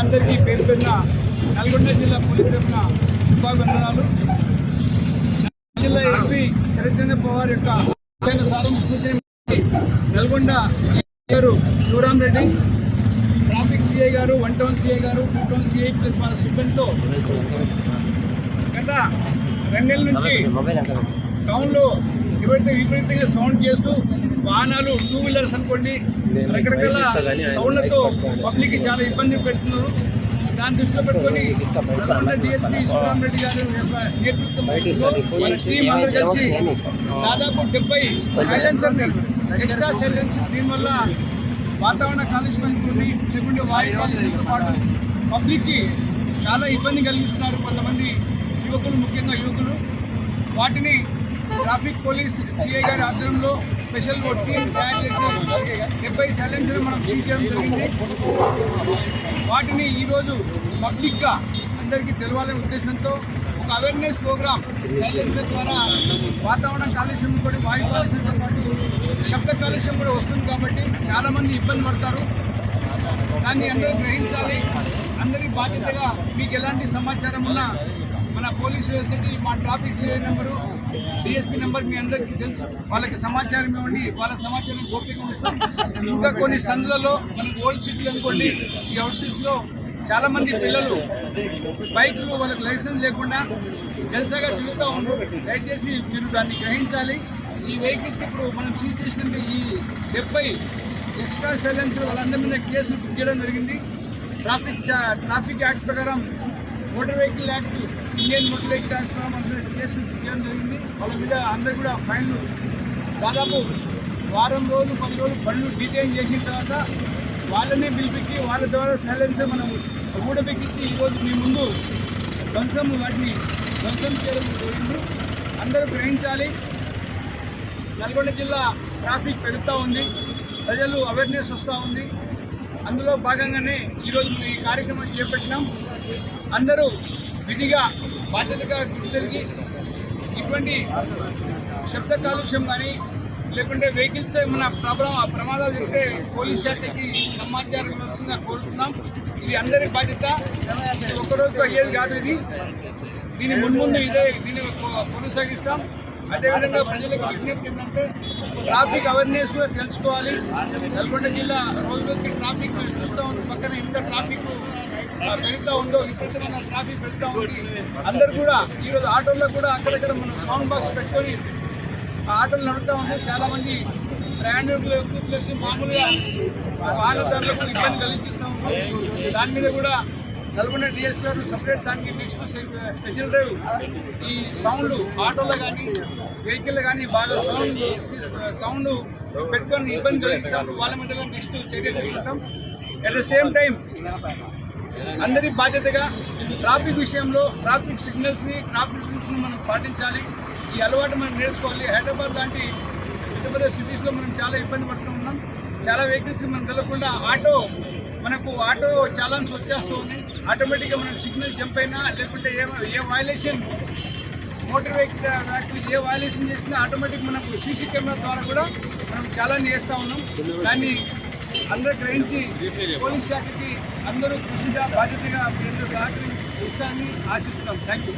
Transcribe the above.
అందరికీ పేరు పేరున నల్గొండ జిల్లా పోలీసు తరఫున శుభాభివందనాలు. జిల్లా ఎస్పీ శరత్చంద్ర పవార్ యొక్క సూచన నల్గొండ గారు శివరామ్ రెడ్డి, ట్రాఫిక్ సిఐ గారు, 1 టౌన్ సిఐ గారు, 2 టౌన్ సిఐ ప్లస్ వాళ్ళ సిబ్బందితో గత 2 నెలల నుంచి టౌన్లో విపరీతంగా సౌండ్ చేస్తూ వాహనాలు 2 వీలర్స్ అనుకోండి రకరకాల సౌండ్లతో పబ్లిక్ చాలా ఇబ్బంది పెడుతున్నారు. దాన్ని దృష్టిలో పెట్టుకొని డిఎస్పీ శివరామ్ రెడ్డి గారి నేతృత్వంలో టీం అందరూ కలిసి దాదాపు 70 సైలెన్సర్ని ఎక్స్ట్రా సైలెన్స్, దీనివల్ల వాతావరణ కాలుష్యం అనుకుంది, లేకుంటే వాయు కాలుష్యంతో పాటు పబ్లిక్కి చాలా ఇబ్బంది కలిగిస్తున్నారు కొంతమంది యువకులు, ముఖ్యంగా యువకులు. వాటిని ట్రాఫిక్ పోలీస్ సిఐ గారి ఆధ్వర్యంలో స్పెషల్ టీం తయారు చేసి 70 సైలెన్సర్ మనం సీజ్ చేయడం జరిగింది. వాటిని ఈరోజు పబ్లిక్గా అందరికీ తెలవాలనే ఉద్దేశంతో ఒక అవేర్నెస్ ప్రోగ్రామ్ సైలెన్సర్ ద్వారా వాతావరణ కాలుష్యం కూడా, వాయు కాలుష్యంతో పాటు శబ్ద కాలుష్యం కూడా వస్తుంది కాబట్టి చాలామంది ఇబ్బంది పడతారు. దాన్ని అందరూ గ్రహించాలి. అందరి బాధ్యతగా మీకు ఎలాంటి సమాచారం ఉన్నా మన పోలీసు వ్యవస్థకి మా traffic CI number, DSP number మీ అందరికీ తెలుసు. వాళ్ళకి సమాచారం ఇవ్వండి, వాళ్ళ సమాచారం గోప్యంగా ఉంటుంది. ఇంకా కొన్ని సందులలో మనకు ఓల్డ్ సిటీ అనుకోండి, ఈ అవుట్స్కట్స్లో చాలామంది పిల్లలు బైక్లు వాళ్ళకి లైసెన్స్ లేకుండా జల్సాగా తిరుగుతూ ఉంటారు. దయచేసి మీరు దాన్ని గ్రహించాలి. ఈ వెహికల్స్ ఇప్పుడు మనం సీజ్ చేసినట్టు ఈ 70 ఎక్స్ట్రా సైలెన్సర్ వాళ్ళందరి మీద కేసులు బుక్ చేయడం జరిగింది. ట్రాఫిక్ యాక్ట్ ప్రకారం motor vehicle act, Indian motor vehicle act ప్రకారం కేసులు బుక్ చేయడం జరిగింది. వాళ్ళ మీద అందరూ కూడా ఫైన్లు దాదాపు వారం రోజులు 10 రోజులు బండ్లు డీటెయిన్ చేసిన తర్వాత వాళ్ళనే పిలిపించి వాళ్ళ ద్వారా సైలెన్సర్ మనం ఊడబెక్కించి ఈరోజు మీ ముందు వాటిని ధ్వంసం చేయడం జరిగింది. అందరూ గ్రహించాలి. నల్గొండ జిల్లా ట్రాఫిక్ పెరుగుతూ ఉంది, ప్రజలు అవేర్నెస్ వస్తూ ఉంది. అందులో భాగంగానే ఈరోజు ఈ కార్యక్రమం చేపట్టినాం. అందరూ విధిగా బాధ్యతగా తిరిగి ఇటువంటి శబ్ద కాలుష్యం కానీ లేకుంటే వెహికల్స్తో ఏమైనా ప్రమాదాలు జరిగితే పోలీస్ శాఖకి సమాచారం ఇవ్వాల్సిందిగా కోరుతున్నాం. ఇది అందరి బాధ్యత, ఒక్కరోజుతో అయ్యేది కాదు. దీన్ని ముందు దీన్ని కొనసాగిస్తాం. అదేవిధంగా ప్రజలకు విజ్ఞప్తి ఏంటంటే ట్రాఫిక్ అవేర్నెస్ కూడా తెలుసుకోవాలి. నల్గొండ జిల్లా రోజుకి ట్రాఫిక్ చూస్తూ ఉంది, పక్కన ఇంత ట్రాఫిక్ పెరుగుతూ ఉందో, విపరీతమైన ట్రాఫిక్ పెరుగుతూ ఉంది. అందరు కూడా ఈరోజు ఆటోల్లో కూడా అక్కడక్కడ మనం సౌండ్ బాక్స్ పెట్టుకొని ఆ ఆటోలు నడుపుతూ ఉంటే చాలామంది ప్రయాణికులు ఎక్కువ ప్లస్ మామూలుగా వాహనదారులకు ఇబ్బంది కలిగిస్తూ ఉంటాం. దాని మీద కూడా నల్గొండ డిఎస్పీ గారు సపరేట్ దానికి నెక్స్ట్ స్పెషల్ డ్రైవ్ ఈ సౌండ్ ఆటోలో కానీ వెహికల్ కానీ బాగా సౌండ్ పెట్టుకొని ఇబ్బంది కలిగిస్తాం. వాళ్ళ మీద నెక్స్ట్ చర్య తీసుకుంటాం. అట్ ద సేమ్ టైం అందరి బాధ్యతగా ట్రాఫిక్ విషయంలో ట్రాఫిక్ సిగ్నల్స్ని, ట్రాఫిక్ రూల్స్ని మనం పాటించాలి. ఈ అలవాటు మనం నేర్చుకోవాలి. హైదరాబాద్ లాంటి పెద్ద పెద్ద సిటీస్లో మనం చాలా ఇబ్బంది పడుతూ ఉన్నాం. చాలా వెహికల్స్కి మనం తెలకుండా మనకు ఆటో చాలాన్స్ వచ్చేస్తూ ఉన్నాయి. ఆటోమేటిక్గా మనం సిగ్నల్ జంప్ అయినా లేకుంటే ఏ వైలేషన్ మోటార్ వెహికల్ ఏ వైలేషన్ చేసినా ఆటోమేటిక్ మనకు సీసీ కెమెరా ద్వారా కూడా మనం చాలా చేస్తూ ఉన్నాం. దాన్ని అందరూ గ్రహించి పోలీస్ శాఖకి అందరూ కృషిగా బాధ్యతగా సహకరిస్తారని ఆశిస్తున్నాం. Thank you.